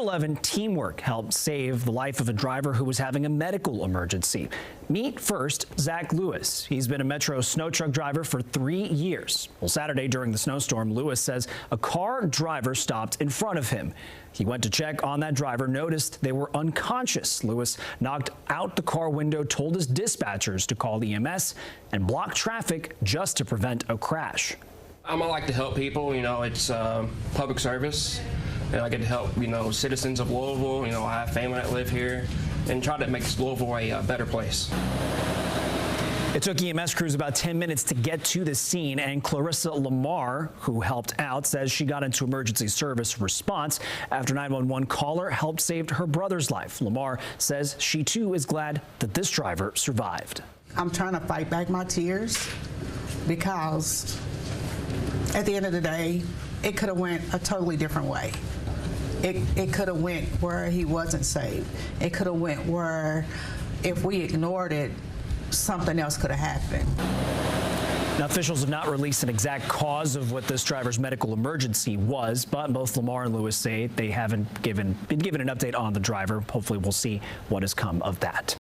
11 teamwork helped save the life of a driver who was having a medical emergency. Meet first Zach Lewis. He's been a Metro snow truck driver for 3 years. Well, Saturday during the snowstorm, Lewis says a car driver stopped in front of him. He went to check on that driver, noticed they were unconscious. Lewis knocked out the car window, told his dispatchers to call EMS and block traffic just to prevent a crash. I like to help people, it's public service. And I get to help, citizens of Louisville. I have family that live here and try to make Louisville a better place. It took EMS crews about 10 minutes to get to the scene, and Clarissa Lamar, who helped out, says she got into emergency service response after 911 caller helped save her brother's life. Lamar says she too is glad that this driver survived. I'm trying to fight back my tears because at the end of the day, it could have went a totally different way. It could have went where he wasn't saved. It could have went where if we ignored it, something else could have happened. Now, officials have not released an exact cause of what this driver's medical emergency was, but both Lamar and Lewis say they haven't been given an update on the driver. Hopefully we'll see what has come of that.